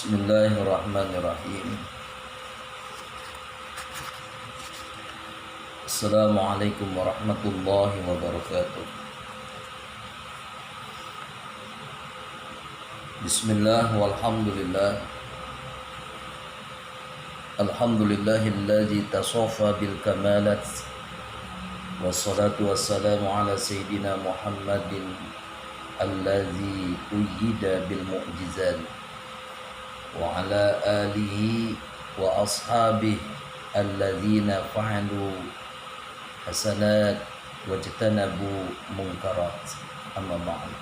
Bismillahirrahmanirrahim. Assalamualaikum warahmatullahi wabarakatuh. Bismillah walhamdulillah. Alhamdulillahilladzi tasafa bil kamalat. Wassalatu wassalamu ala sayyidina Muhammadin alladzi uyyida bil mu'jizat. Wa ala alihi wa ashabihi alladzina fa'alu hasanat wajtanabu munkarat. Amma ba'd.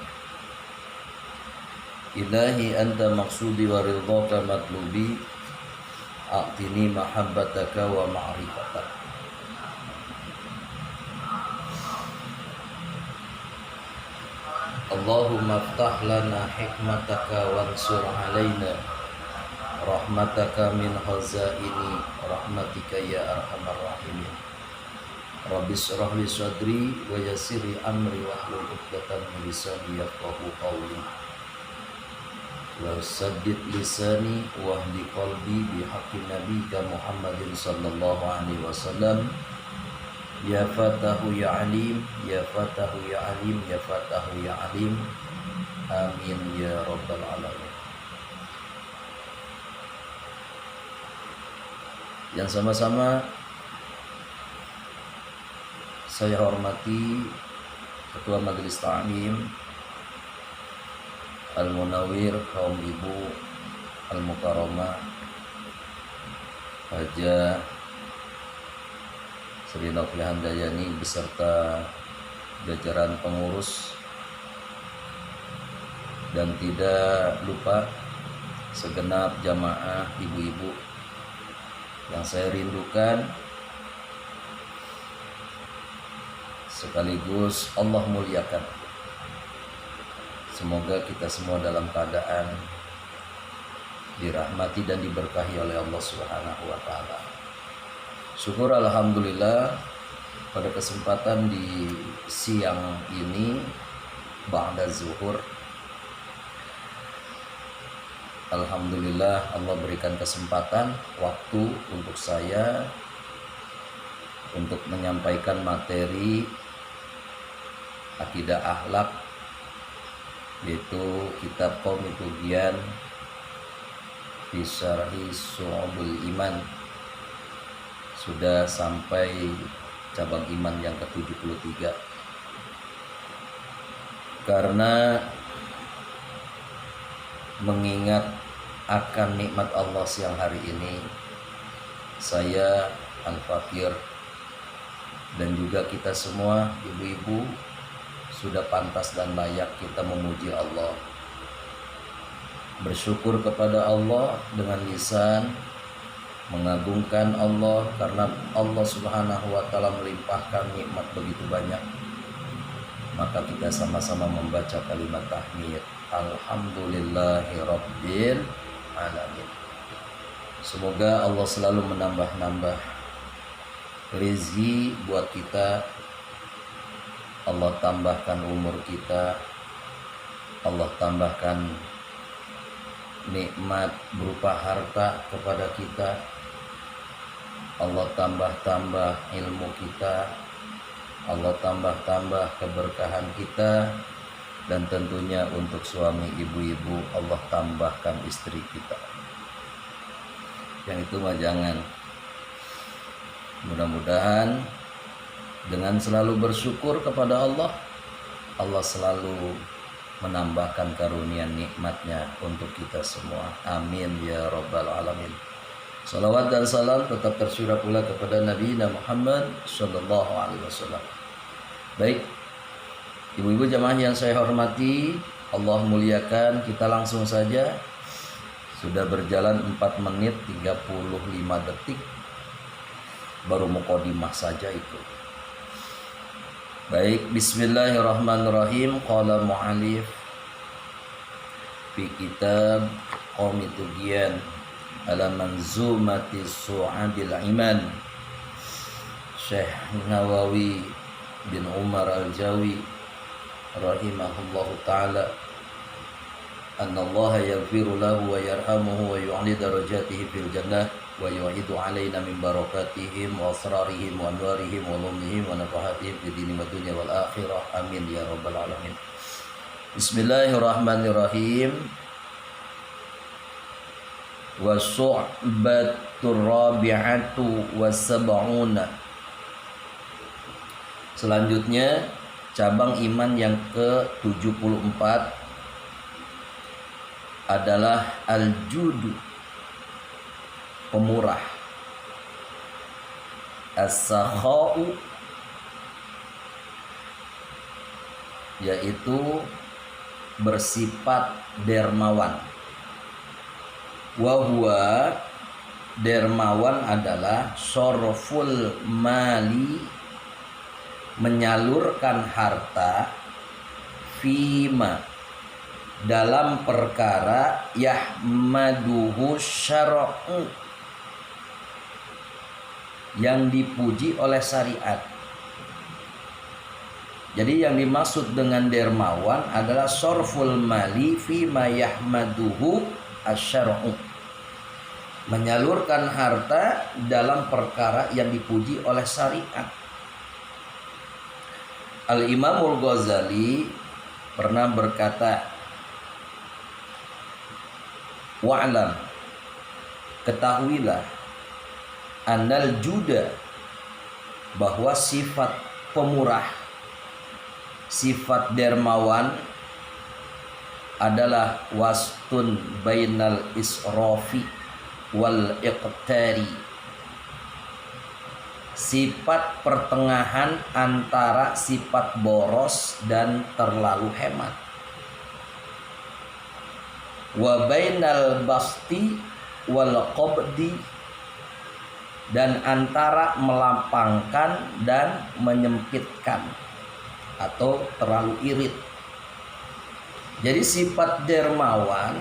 Ilahi anta maqsudi wa ridhaka matlubi, a'tini mahabbataka wa ma'rifataka. Allahumma aftah lana hikmataka wansur alaina rahmataka min khazaini rahmatika ya arhamar rahimin. Rabbi shrah li sadri wa yassir li amri wahlul 'uqdatam min lisani yafqahu qawli. Wa saddid lisani wahdi qalbi bihaqqi nabiyyika Muhammadin sallallahu alaihi wasallam. Ya Fatahu ya Alim, ya Fatahu ya Alim, ya Fatahu ya Alim. Amin ya rabbal alamin. Yang sama-sama saya hormati Ketua Majelis Ta'lim Al-Munawwir kaum ibu Al-Mukarramah Hajah Sri Nofli Handayani beserta jajaran pengurus, dan tidak lupa segenap jamaah ibu-ibu yang saya rindukan, sekaligus Allah muliakan. Semoga kita semua dalam keadaan dirahmati dan diberkahi oleh Allah Subhanahu wa taala. Syukur alhamdulillah pada kesempatan di siang ini ba'da zuhur, alhamdulillah Allah berikan kesempatan waktu untuk saya untuk menyampaikan materi akidah akhlak, yaitu kitab Qomitugian fi Syarhi Syu'ubul Iman. Sudah sampai cabang iman yang ke-73. Karena mengingat akan nikmat Allah siang hari ini, saya Al-Fakir dan juga kita semua ibu-ibu sudah pantas dan layak kita memuji Allah, bersyukur kepada Allah dengan lisan, mengagungkan Allah karena Allah Subhanahu wa taala melimpahkan nikmat begitu banyak. Maka kita sama-sama membaca kalimat tahmid, alhamdulillahirabbil alamin. Semoga Allah selalu menambah-nambah rezeki buat kita, Allah tambahkan umur kita, Allah tambahkan nikmat berupa harta kepada kita, Allah tambah-tambah ilmu kita, Allah tambah-tambah keberkahan kita, dan tentunya untuk suami ibu-ibu Allah tambahkan istri kita. Yang itu mah jangan. Mudah-mudahan dengan selalu bersyukur kepada Allah, Allah selalu menambahkan karunia nikmatnya untuk kita semua. Amin ya rabbal alamin. Salawat dan salam tetap tercurah pula kepada Nabi Muhammad sallallahu alaihi wasallam. Baik, ibu-ibu jamaah yang saya hormati, Allah muliakan, kita langsung saja. Sudah berjalan 4 menit 35 detik, baru mukadimah saja itu. Baik, bismillahirrahmanirrahim. Qala mu'alif fi kitab Qomitugian ala manzumati su'abil iman, Syekh Nawawi bin Umar Al-Jawi rahimahullahu ta'ala annallaha yaghfiru lahu wa yarhamuhu wa yu'li darajatihi fil jannah wa yu'idu alaina min barakatihim wa asrarihim wa anwarihim wa lumnihim wa nafahatihim fid dini wa dunya wal akhirah. Amin ya rabbal alamin. Bismillahirrahmanirrahim. Wa su'batur rabi'atu wa sab'una. Selanjutnya cabang iman yang ke-74 adalah al-judu, pemurah. As-sakha'u, yaitu bersifat dermawan. Wahwa, dermawan adalah sorful mali, menyalurkan harta, fima, dalam perkara yahmaduhu syara'u, yang dipuji oleh syariat. Jadi yang dimaksud dengan dermawan adalah sorful mali fima yahmaduhu asyara'u, menyalurkan harta dalam perkara yang dipuji oleh syariat. Al-Imamul Ghazali pernah berkata, wa'lam, ketahuilah, annal juda, bahwa sifat pemurah, sifat dermawan adalah wastun bainal israfi wal iqtari, sifat pertengahan antara sifat boros dan terlalu hemat. Wa bainal basti wal qabdi, dan antara melapangkan dan menyempitkan atau terlalu irit. Jadi sifat dermawan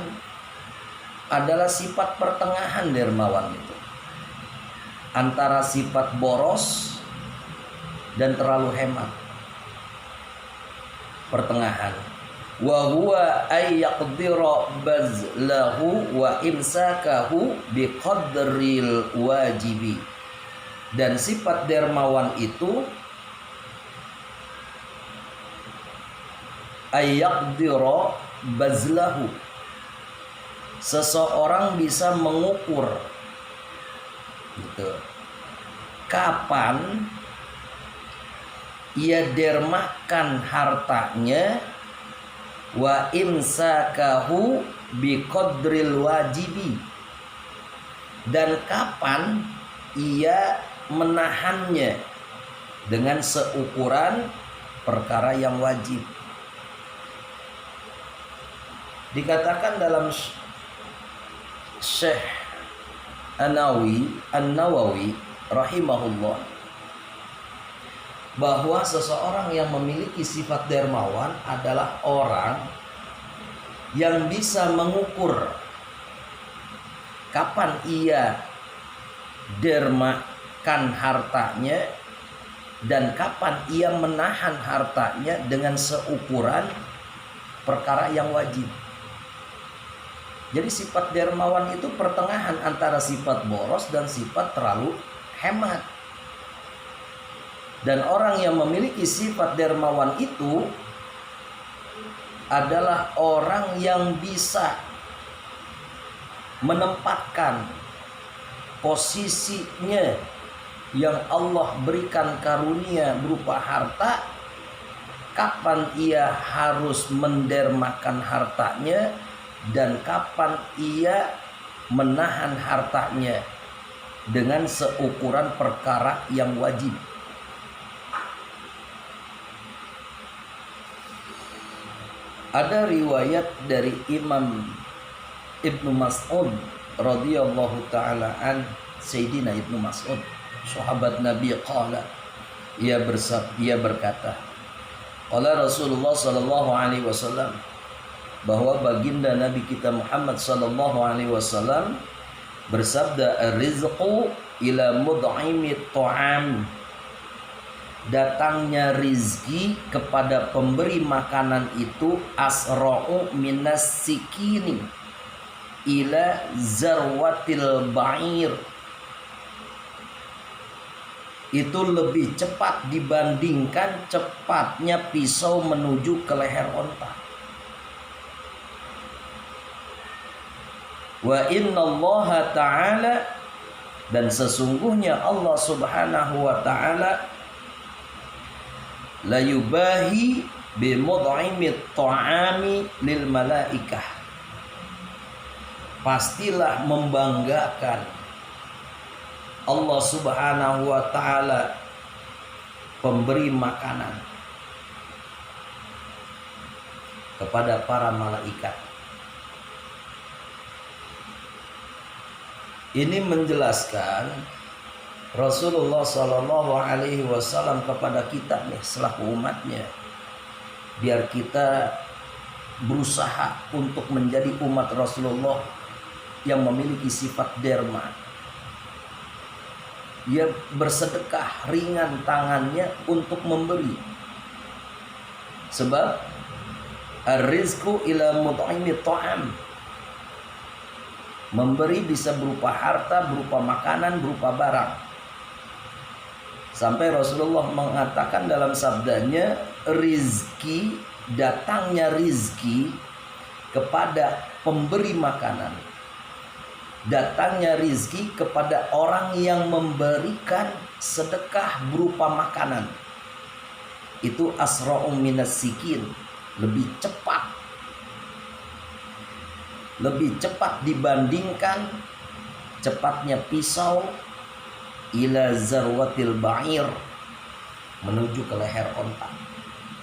adalah sifat pertengahan. Dermawan itu antara sifat boros dan terlalu hemat, pertengahan. Wa huwa ay yaqdira bazlahu wa imsakahu biqadril wajibi. Dan sifat dermawan itu ay yaqdira bazlahu, seseorang bisa mengukur gitu, kapan ia dermakan hartanya, wa imsakahu biqadril wajibi, dan kapan ia menahannya dengan seukuran perkara yang wajib. Dikatakan dalam Syekh An-Nawawi rahimahullah bahwa seseorang yang memiliki sifat dermawan adalah orang yang bisa mengukur kapan ia dermakan hartanya dan kapan ia menahan hartanya dengan seukuran perkara yang wajib. Jadi sifat dermawan itu pertengahan antara sifat boros dan sifat terlalu hemat. Dan orang yang memiliki sifat dermawan itu adalah orang yang bisa menempatkan posisinya yang Allah berikan karunia berupa harta, kapan ia harus mendermakan hartanya dan kapan ia menahan hartanya dengan seukuran perkara yang wajib. Ada riwayat dari Imam Ibnu Mas'ud radhiyallahu taala an, Sayyidina Ibnu Mas'ud, sahabat Nabi, qala, ia berkata, qala Rasulullah sallallahu alaihi wasallam, bahwa baginda Nabi kita Muhammad sallallahu alaihi wasallam bersabda, ar-rizqu ila mud'imi ta'am, datangnya rizki kepada pemberi makanan itu asra'u minas sikini ila zarwatil ba'ir, itu lebih cepat dibandingkan cepatnya pisau menuju ke leher onta. Wa innallaha ta'ala, dan sesungguhnya Allah subhanahu wa ta'ala la yubahi bi mud'imit ta'ami lil malaikah, pastilah membanggakan Allah subhanahu wa ta'ala pemberi makanan kepada para malaikat. Ini menjelaskan Rasulullah Shallallahu Alaihi Wasallam kepada kita nih selaku umatnya, biar kita berusaha untuk menjadi umat Rasulullah yang memiliki sifat derma. Dia bersedekah ringan tangannya untuk memberi. Sebab ar-rizqu ila mut'imi ta'am. Memberi bisa berupa harta, berupa makanan, berupa barang. Sampai Rasulullah mengatakan dalam sabdanya, rizki, datangnya rizki kepada pemberi makanan, datangnya rizki kepada orang yang memberikan sedekah berupa makanan, itu asra'u minas sikin, lebih cepat dibandingkan cepatnya pisau ila zarwatil ba'ir, menuju ke leher onta.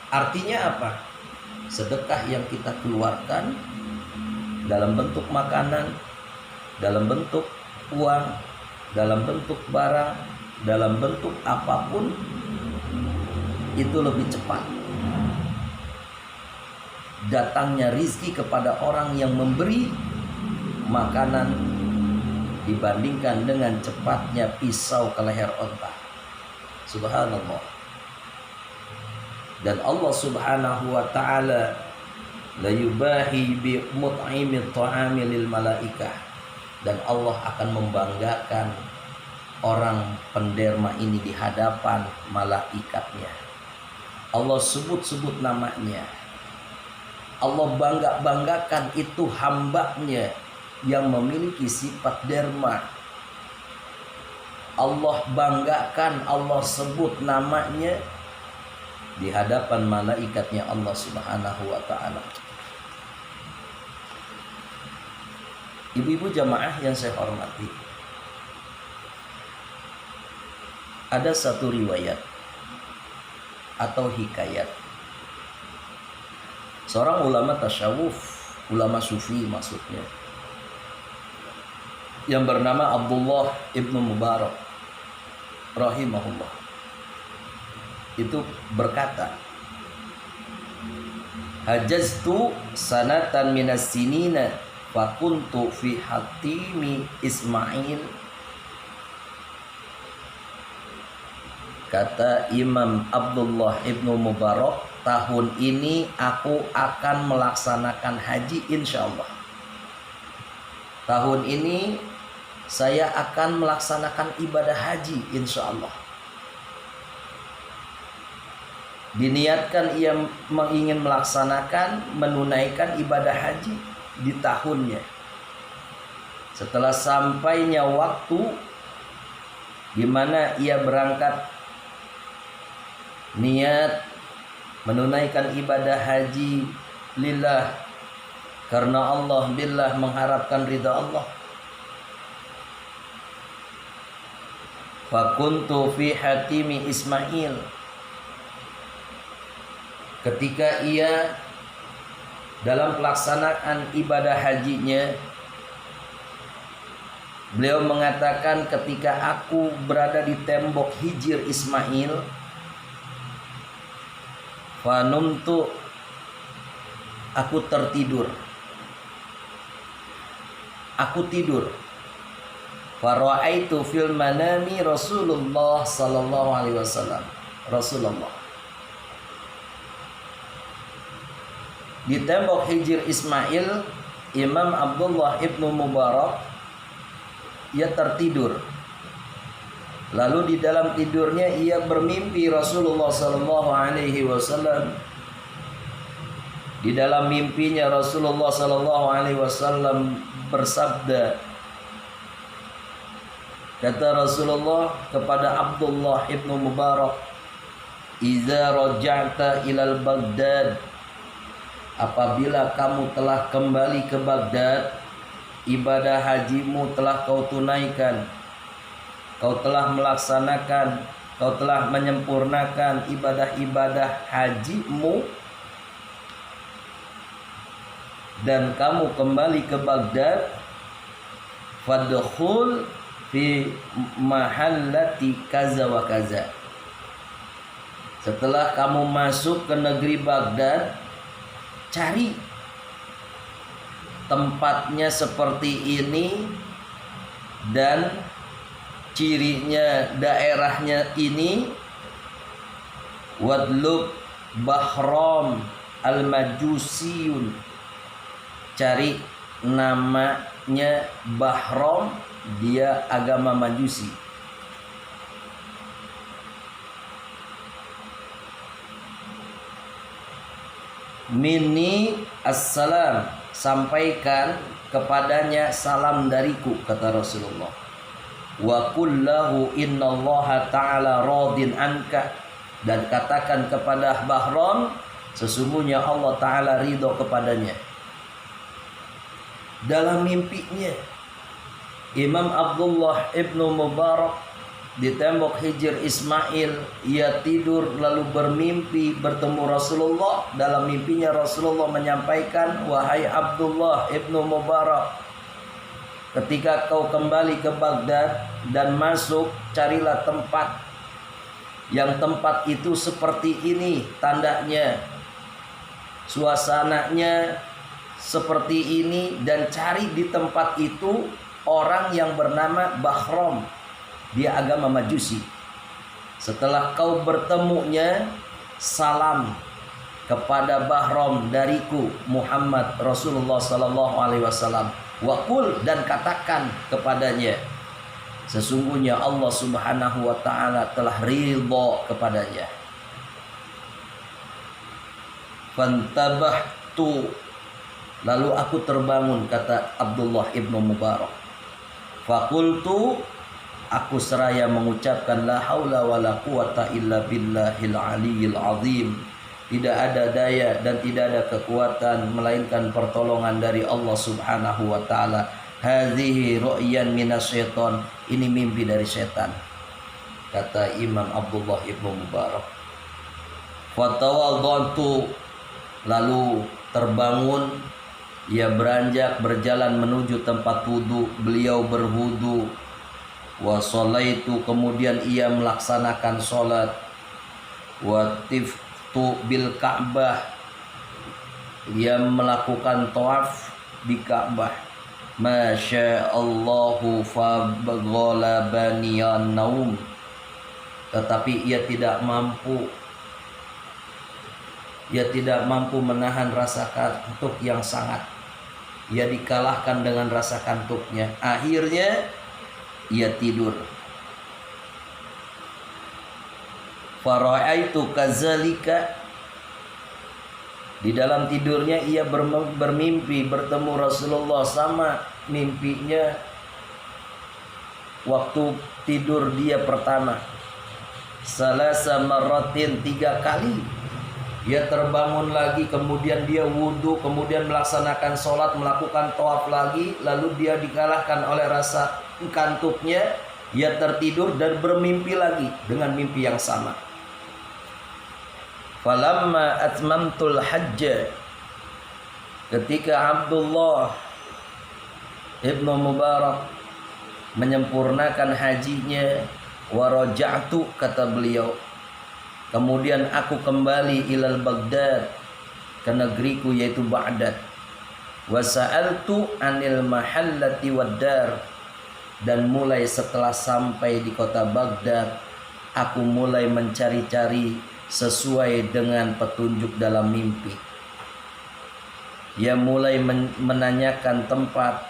Artinya apa? Sedekah yang kita keluarkan dalam bentuk makanan, dalam bentuk uang, dalam bentuk barang, dalam bentuk apapun, itu lebih cepat datangnya rizki kepada orang yang memberi makanan dibandingkan dengan cepatnya pisau ke leher onta. Subhanallah. Dan Allah subhanahu wa ta'ala la yubahi bi mut'imit ta'ami lil malaikah, dan Allah akan membanggakan orang penderma ini di hadapan malaikatnya. Allah sebut-sebut namanya. Allah banggakan itu hambanya yang memiliki sifat derma. Allah banggakan, Allah sebut namanya di hadapan malaikatnya Allah subhanahu wa ta'ala. Ibu-ibu jamaah yang saya hormati, ada satu riwayat atau hikayat seorang ulama tasyawuf, ulama sufi maksudnya, yang bernama Abdullah ibnu Mubarak rahimahullah, itu berkata, hajaztu sanatan minas sinina fakuntu fi hatimi Ismail. Kata Imam Abdullah ibnu Mubarak, tahun ini aku akan melaksanakan haji insyaallah. Tahun ini saya akan melaksanakan ibadah haji insyaallah. Diniatkan ia ingin melaksanakan, menunaikan ibadah haji di tahunnya. Setelah sampainya waktu di mana ia berangkat niat menunaikan ibadah haji lillah, karena Allah, billah, mengharapkan ridha Allah. Fakuntu fi hatimi Ismail. Ketika ia dalam pelaksanaan ibadah hajinya, beliau mengatakan, ketika aku berada di tembok hijir Ismail, fanumtu, aku tertidur, aku tidur. Fara'aitu fil manami Rasulullah sallallahu alaihi wasallam, Rasulullah. Di tembok Hijr Ismail, Imam Abdullah ibnu Mubarak ia tertidur. Lalu di dalam tidurnya ia bermimpi Rasulullah sallallahu alaihi wasallam. Di dalam mimpinya Rasulullah sallallahu alaihi wasallam bersabda, kata Rasulullah kepada Abdullah ibnu Mubarak, "Idza raja'ta ilal Baghdad," apabila kamu telah kembali ke Baghdad, ibadah hajimu telah kau tunaikan, kau telah melaksanakan, kau telah menyempurnakan ibadah-ibadah hajimu, dan kamu kembali ke Baghdad, fadkhul fi mahallati kaza wa kaza. Setelah kamu masuk ke negeri Baghdad, cari tempatnya seperti ini dan cirinya daerahnya ini. Wadlub Bahram al-Majusiyun, cari namanya Bahram, dia agama Majusi. Minni assalam, sampaikan kepadanya salam dariku, kata Rasulullah. Wa kullahu innallaha ta'ala radin anka, dan katakan kepada Bahram, sesungguhnya Allah Ta'ala ridho kepadanya. Dalam mimpinya Imam Abdullah ibnu Mubarak di tembok Hijr Ismail, ia tidur lalu bermimpi bertemu Rasulullah. Dalam mimpinya Rasulullah menyampaikan, wahai Abdullah ibnu Mubarak, ketika kau kembali ke Baghdad dan masuk, carilah tempat yang tempat itu seperti ini tandanya, suasananya seperti ini, dan cari di tempat itu orang yang bernama Bahram, dia agama Majusi. Setelah kau bertemunya, salam kepada Bahram dariku Muhammad Rasulullah sallallahu alaihi wasallam. Waqul, dan katakan kepadanya, sesungguhnya Allah Subhanahu wa taala telah ridha kepadanya. Fantabahtu, lalu aku terbangun, kata Abdullah ibnu Mubarak. Fakultu, aku seraya mengucapkan, la haula wa la quwata illa billahil aliyil azim. Tidak ada daya dan tidak ada kekuatan melainkan pertolongan dari Allah Subhanahu wa taala. Hadhihi ru'yan minasyaiton, ini mimpi dari setan, kata Imam Abdullah ibnu Mubarak. Fatawaddantu, lalu terbangun, ia beranjak berjalan menuju tempat wudu. Beliau berwudu. Wa sholaitu, kemudian ia melaksanakan sholat. Wa tiftu bil Ka'bah, ia melakukan tawaf di Ka'bah. Masya Allahu fa baghalabaniyan naum, tetapi ia tidak mampu menahan rasa kantuk yang sangat. Ia dikalahkan dengan rasa kantuknya. Akhirnya ia tidur. Fara'aitu kadzalika, di dalam tidurnya ia bermimpi bertemu Rasulullah, sama mimpinya waktu tidur dia pertama. Salasa marratin, 3 kali. Dia terbangun lagi, kemudian dia wudhu, kemudian melaksanakan sholat, melakukan tawaf lagi, lalu dia dikalahkan oleh rasa kantuknya. Dia tertidur dan bermimpi lagi dengan mimpi yang sama. Falamma atmamtul hajj, ketika Abdullah ibnu Mubarak menyempurnakan hajinya, waraja'tu, kata beliau, kemudian aku kembali ilal Baghdad, ke negeriku yaitu Baghdad. Wa sa'altu anil mahallati waddar, dan mulai setelah sampai di kota Baghdad, aku mulai mencari-cari sesuai dengan petunjuk dalam mimpi. Ia mulai menanyakan tempat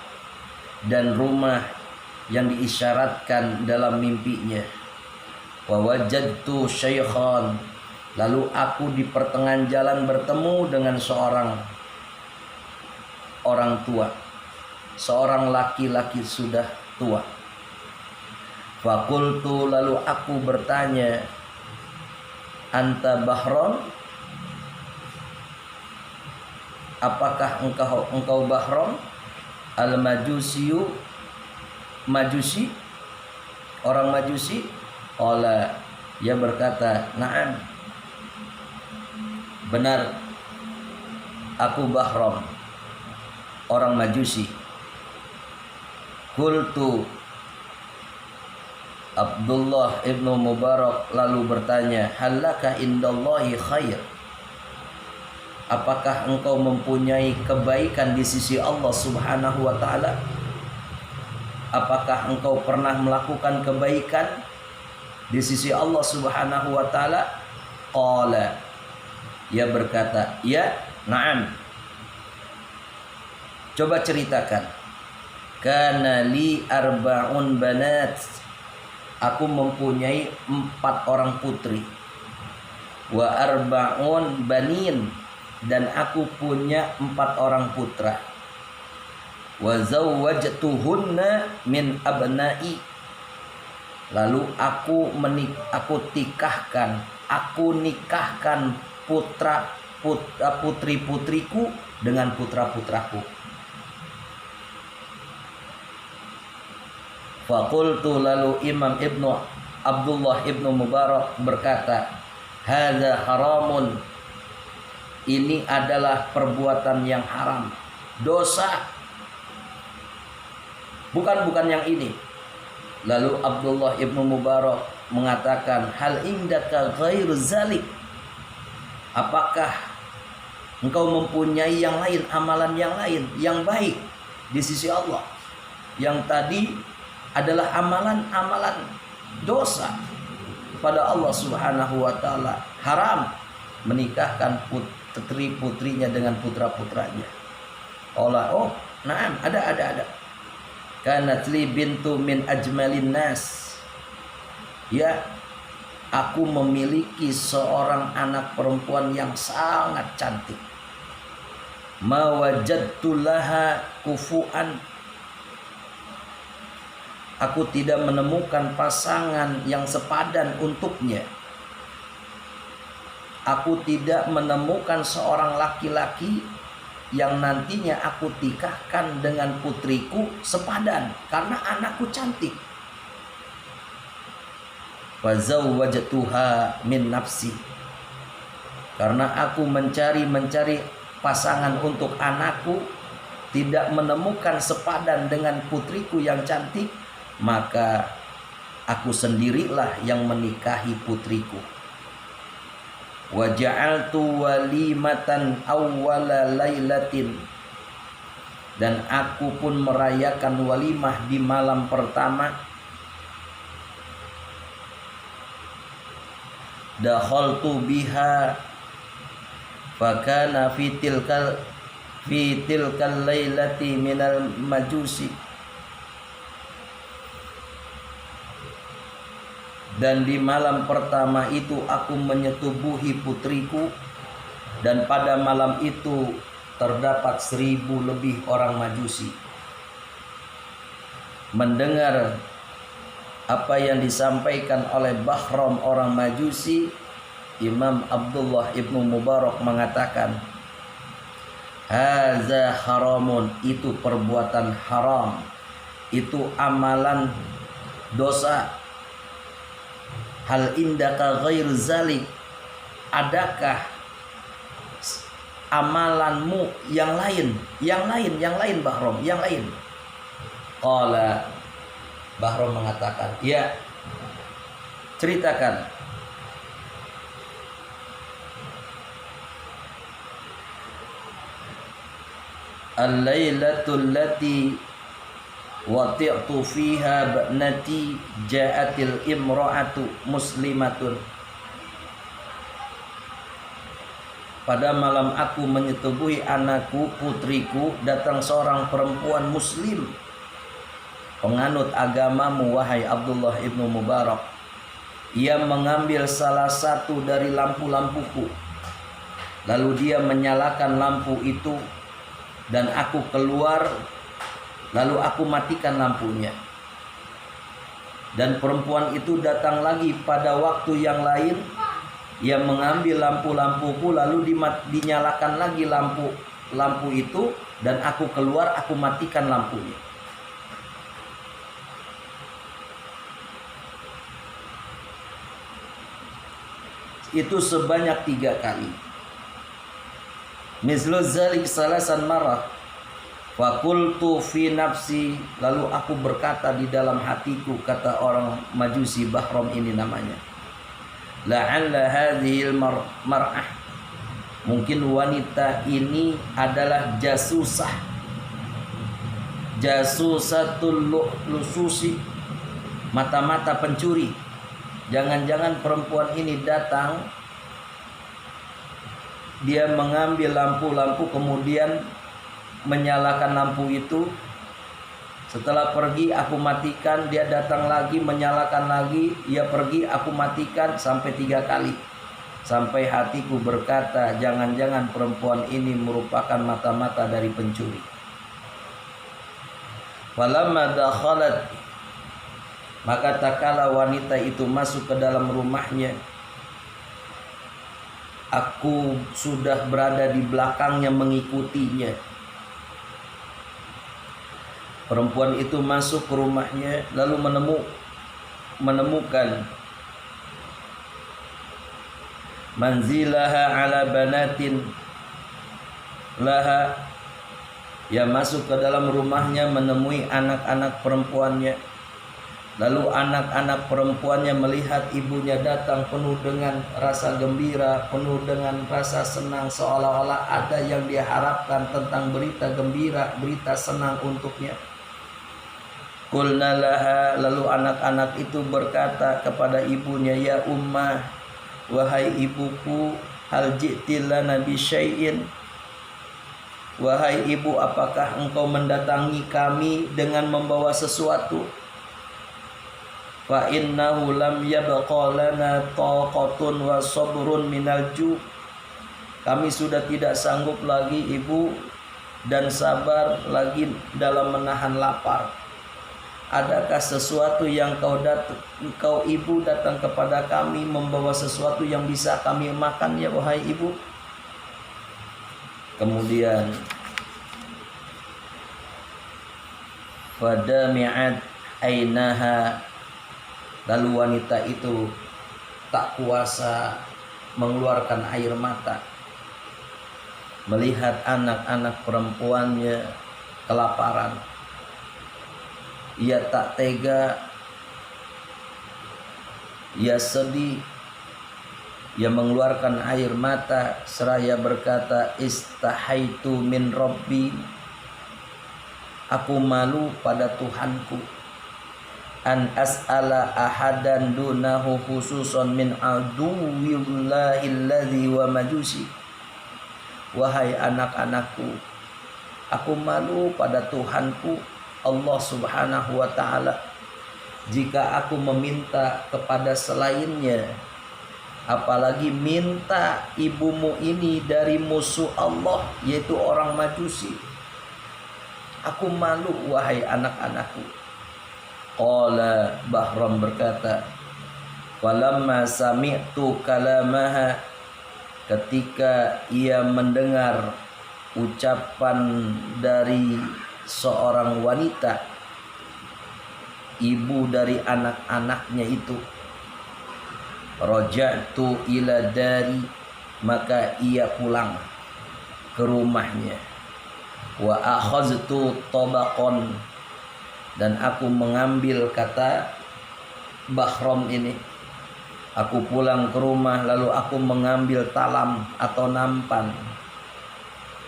dan rumah yang diisyaratkan dalam mimpinya. Wa wajadtu syaikhan, lalu aku di pertengahan jalan bertemu dengan seorang orang tua, seorang laki-laki sudah tua. Fakultu, lalu aku bertanya, anta Bahron, apakah engkau Bahron? Al-Majusiyu, Majusi, orang Majusi? Qala, ia berkata, na'am, benar, aku Bahron, orang Majusi. Qultu, Abdullah ibnu Mubarak lalu bertanya, halaka indallahi khair, apakah engkau mempunyai kebaikan di sisi Allah Subhanahu wa ta'ala? Apakah engkau pernah melakukan kebaikan di sisi Allah Subhanahu wa ta'ala? Qala, ia berkata, ya, na'am. Coba ceritakan. Kana li arba'un banat, aku mempunyai 4 orang putri. Wa arba'un banin, dan aku punya 4 orang putra. Wa zawwajtuhunna min abna'i, lalu aku nikahkan putri-putriku dengan putra-putraku. Faqultu, lalu Imam Abdullah ibnu Mubarak berkata, hadza haramun, ini adalah perbuatan yang haram, dosa, bukan yang ini. Lalu Abdullah ibnu Mubarak mengatakan, hal indaka ghairu zalik, apakah engkau mempunyai yang lain, amalan yang lain yang baik di sisi Allah? Yang tadi adalah amalan-amalan dosa pada Allah Subhanahu wa ta'ala, haram menikahkan putri-putrinya dengan putra-putranya. Oh, na'am, ada. Kanat li bintu min ajmalin nas, ya, aku memiliki seorang anak perempuan yang sangat cantik. Ma wajadtu laha kufuan, aku tidak menemukan pasangan yang sepadan untuknya. Aku tidak menemukan seorang laki-laki yang nantinya aku nikahkan dengan putriku sepadan, karena anakku cantik. Wa zawwajtuha min nafsi, karena aku mencari pasangan untuk anakku, tidak menemukan sepadan dengan putriku yang cantik, maka aku sendirilah yang menikahi putriku. Wa ja'altu walimatan awwala lailatin, dan aku pun merayakan walimah di malam pertama. Dakhaltu biha fakana fi tilkal lailati minal majusi, dan di malam pertama itu aku menyetubuhi putriku, dan pada malam itu terdapat 1000 lebih orang Majusi. Mendengar apa yang disampaikan oleh Bahram orang Majusi, Imam Abdullah ibnu Mubarak mengatakan, haza haramun, itu perbuatan haram, itu amalan dosa. Hal indaka ghair zalik, adakah amalanmu yang lain Bahram, yang lain? Qala, Bahram mengatakan, ya, ceritakan. Al-lailatul lati wati'tu fiha ba'nati ja'atil imra'atu muslimatun. Pada malam aku menyetubuhi anakku, putriku, datang seorang perempuan muslim, penganut agamamu wahai Abdullah ibnu Mubarak. Ia mengambil salah satu dari lampu-lampuku, lalu dia menyalakan lampu itu, dan aku keluar, lalu aku matikan lampunya. Dan perempuan itu datang lagi pada waktu yang lain. Ia mengambil lampu-lampuku, lalu dinyalakan lagi lampu itu, dan aku keluar, aku matikan lampunya. Itu sebanyak 3 kali. Mislu zalik salasan marah. Fakultu fi nafsi, lalu aku berkata di dalam hatiku, kata orang Majusi Bahram ini namanya, la'alla hadhil mar'ah, mungkin wanita ini adalah jasusatul lususi, mata-mata pencuri. Jangan-jangan perempuan ini datang, dia mengambil lampu-lampu, kemudian menyalakan lampu itu. Setelah pergi aku matikan, dia datang lagi menyalakan lagi, dia pergi aku matikan, sampai 3 kali. Sampai hatiku berkata, jangan-jangan perempuan ini merupakan mata-mata dari pencuri. Falamma dakhalat, maka tak kala wanita itu masuk ke dalam rumahnya, aku sudah berada di belakangnya mengikutinya. Perempuan itu masuk ke rumahnya, lalu menemukan manzilaha ala banatin laha. Ia masuk ke dalam rumahnya, menemui anak-anak perempuannya. Lalu anak-anak perempuannya melihat ibunya datang penuh dengan rasa gembira, penuh dengan rasa senang, seolah-olah ada yang dia harapkan tentang berita gembira, berita senang untuknya. Qulna laha, lalu anak-anak itu berkata kepada ibunya, ya ummah, wahai ibuku, hal ji'ti lana bi syai'in, wahai ibu, apakah engkau mendatangi kami dengan membawa sesuatu? Fa innahu lam yabqa lana taqatun wa sabrun minal ju', kami sudah tidak sanggup lagi ibu dan sabar lagi dalam menahan lapar. Adakah sesuatu yang kau ibu datang kepada kami membawa sesuatu yang bisa kami makan ya wahai ibu? Kemudian fadami'at ainaha, lalu wanita itu tak kuasa mengeluarkan air mata melihat anak-anak perempuannya kelaparan. Ia tak tega, ia sedih, ia mengeluarkan air mata seraya berkata, istahaitu min rabbi, aku malu pada Tuhanku, an as'ala ahadan dunahu khususan min aduwillahi alladhi wa majusi. Wahai anak-anakku, aku malu pada Tuhanku Allah subhanahu wa ta'ala jika aku meminta kepada selainnya, apalagi minta ibumu ini dari musuh Allah, yaitu orang Majusi. Aku malu wahai anak-anakku. Qala, Bahram berkata, walamma sami'tu kalamaha, ketika ia mendengar ucapan dari seorang wanita, ibu dari anak-anaknya itu, raja'tu ila dari, maka ia pulang ke rumahnya. Wa akhaztu tabaqan, dan aku mengambil, kata Bahram ini, aku pulang ke rumah lalu aku mengambil talam atau nampan.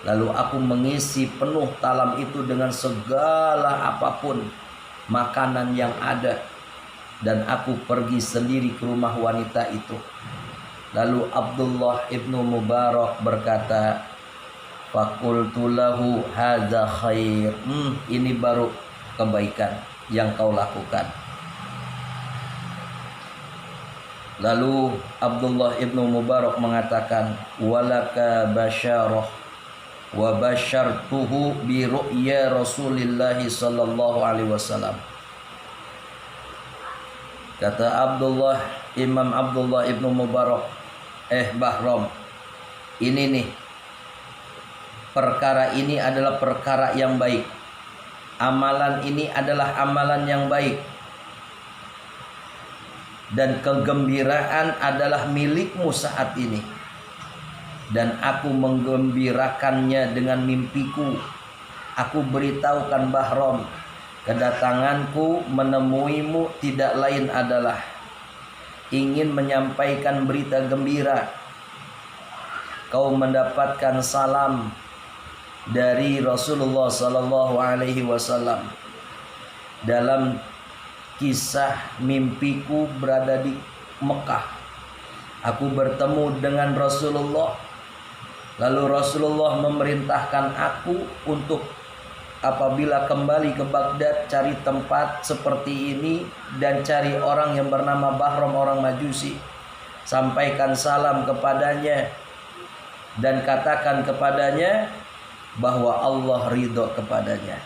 Lalu aku mengisi penuh talam itu dengan segala apapun makanan yang ada, dan aku pergi sendiri ke rumah wanita itu. Lalu Abdullah ibnu Mubarak berkata, faqultu lahu hadza khair. Ini baru kebaikan yang kau lakukan. Lalu Abdullah ibnu Mubarak mengatakan, walaka basyarah wa basyartuhu bi ru'ya Rasulillah sallallahu alaihi wasallam. Kata Imam Abdullah ibnu Mubarak, Bahrom, ini nih, perkara ini adalah perkara yang baik. Amalan ini adalah amalan yang baik. Dan kegembiraan adalah milikmu saat ini. Dan aku menggembirakannya dengan mimpiku. Aku beritahukan Bahrom, kedatanganku menemuimu tidak lain adalah ingin menyampaikan berita gembira. Kau mendapatkan salam dari Rasulullah sallallahu alaihi wasallam. Dalam kisah mimpiku berada di Mekah, aku bertemu dengan Rasulullah. Lalu Rasulullah memerintahkan aku untuk apabila kembali ke Baghdad, cari tempat seperti ini dan cari orang yang bernama Bahrom, orang Majusi. Sampaikan salam kepadanya dan katakan kepadanya bahwa Allah ridho kepadanya.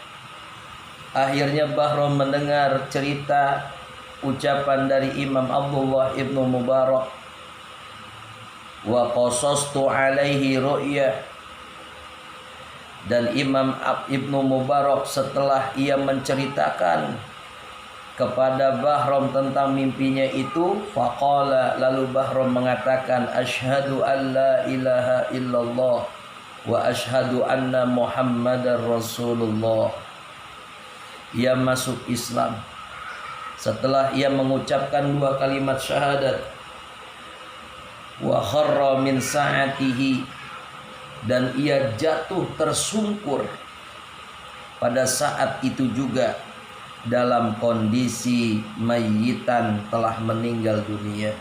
Akhirnya Bahrom mendengar cerita ucapan dari Imam Abdullah ibnu Mubarak. Wa qasastu alaihi ru'ya. Dan Imam Ibnu Mubarak setelah ia menceritakan kepada Bahrom tentang mimpinya itu, faqala, lalu Bahrom mengatakan, asyhadu an la ilaha illallah wa asyhadu anna Muhammadar Rasulullah. Ia masuk Islam setelah ia mengucapkan 2 kalimat syahadat. Wa kharra min sa'atihi, dan ia jatuh tersungkur pada saat itu juga dalam kondisi mayyitan, telah meninggal dunia.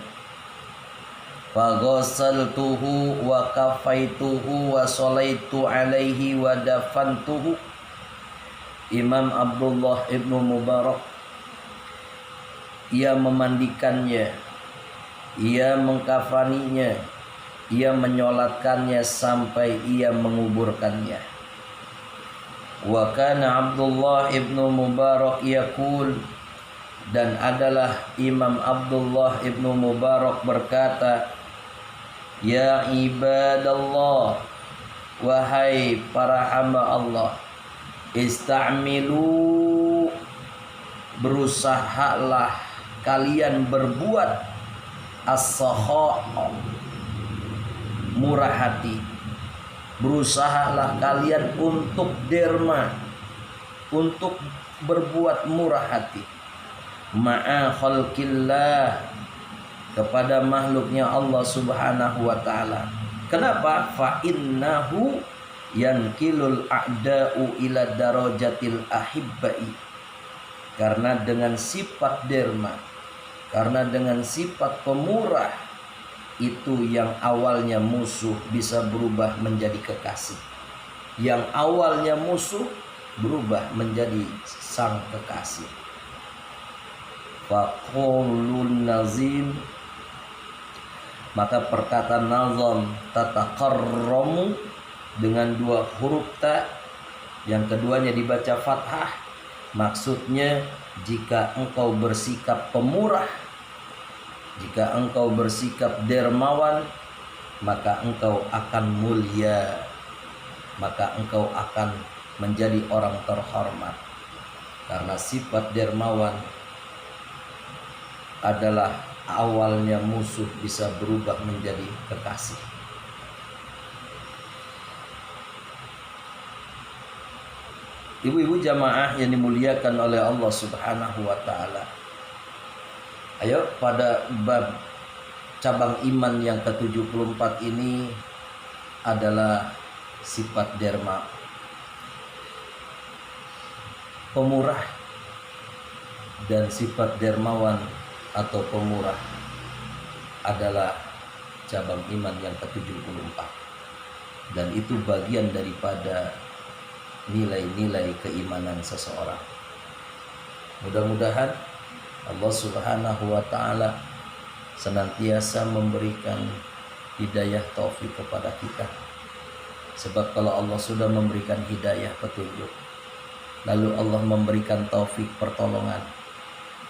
Fa ghasaltuhu wa kafaituhu wa sholaitu alaihi wa dafantuhu. Imam Abdullah ibnu Mubarak, ia memandikannya, ia mengkafaninya, ia menyolatkannya sampai ia menguburkannya. Wa kana Abdullah ibnu Mubarak yaqul, dan adalah Imam Abdullah ibnu Mubarak berkata, ya ibadallah, wahai para hamba Allah, ista'milu, berusahalah kalian berbuat as-sakha, murah hati. Berusahalah kalian untuk derma, untuk berbuat murah hati. Ma'a khalqillah, kepada makhluknya Allah subhanahu wa ta'ala. Kenapa? Fa innahu yankilul a'da'u ila darajatil ahibbai. Karena dengan sifat derma, karena dengan sifat pemurah, itu yang awalnya musuh bisa berubah menjadi kekasih. Yang awalnya musuh berubah menjadi sang kekasih. Faqulun nazim, maka perkataan nazam tataqarramu dengan 2 huruf ta, yang keduanya dibaca fathah. Maksudnya, jika engkau bersikap pemurah, jika engkau bersikap dermawan, maka engkau akan mulia, maka engkau akan menjadi orang terhormat. Karena sifat dermawan adalah awalnya musuh bisa berubah menjadi kekasih. Ibu-ibu jamaah yang dimuliakan oleh Allah subhanahu wa ta'ala, ayo pada bab cabang iman yang ke-74 ini adalah sifat derma, pemurah dan sifat dermawan atau pemurah adalah cabang iman yang ke-74, dan itu bagian daripada nilai-nilai keimanan seseorang. Mudah-mudahan Allah Subhanahu wa taala senantiasa memberikan hidayah taufik kepada kita. Sebab kalau Allah sudah memberikan hidayah petunjuk, lalu Allah memberikan taufik pertolongan,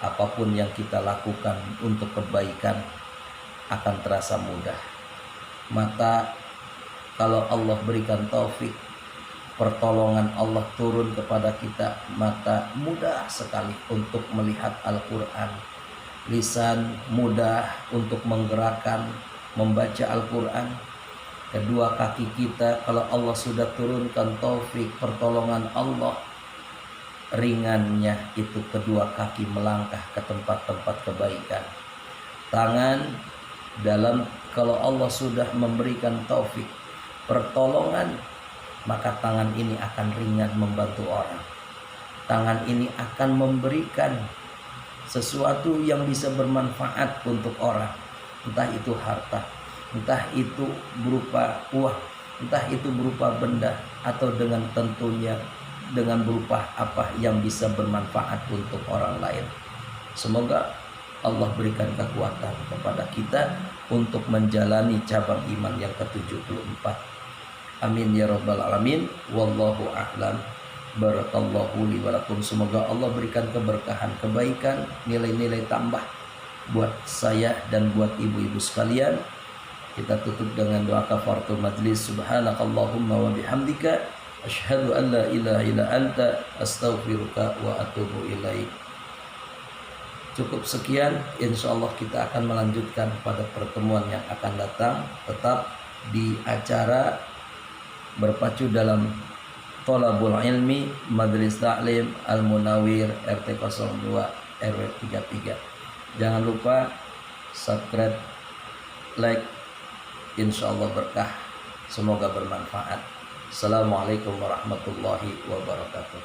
apapun yang kita lakukan untuk kebaikan akan terasa mudah. Maka kalau Allah berikan taufik, pertolongan Allah turun kepada kita, maka mudah sekali untuk melihat Al-Quran. Lisan mudah untuk menggerakkan, membaca Al-Quran. Kedua kaki kita, kalau Allah sudah turunkan taufik, pertolongan Allah, ringannya itu kedua kaki melangkah ke tempat-tempat kebaikan. Tangan, kalau Allah sudah memberikan taufik, pertolongan, maka tangan ini akan ringan membantu orang. Tangan ini akan memberikan sesuatu yang bisa bermanfaat untuk orang, entah itu harta, entah itu berupa uang, entah itu berupa benda, atau dengan tentunya dengan berupa apa yang bisa bermanfaat untuk orang lain. Semoga Allah berikan kekuatan kepada kita untuk menjalani cabang iman yang ke-74. Amin ya rabbal alamin. Wallahu a'lam. Barakallahu li wa lakum. Semoga Allah berikan keberkahan, kebaikan, nilai-nilai tambah buat saya dan buat ibu-ibu sekalian. Kita tutup dengan doa kafaratul majlis. Subhanakallahumma wa bihamdika asyhadu an la ilaha illa anta astaghfiruka wa atubu ilaik. Cukup sekian, insyaallah kita akan melanjutkan pada pertemuan yang akan datang, tetap di acara berpacu dalam Thalabul Ilmi Majelis Ta'lim Al-Munawir RT 02 RW 33. Jangan lupa subscribe, like, insyaallah berkah, semoga bermanfaat. Assalamualaikum warahmatullahi wabarakatuh.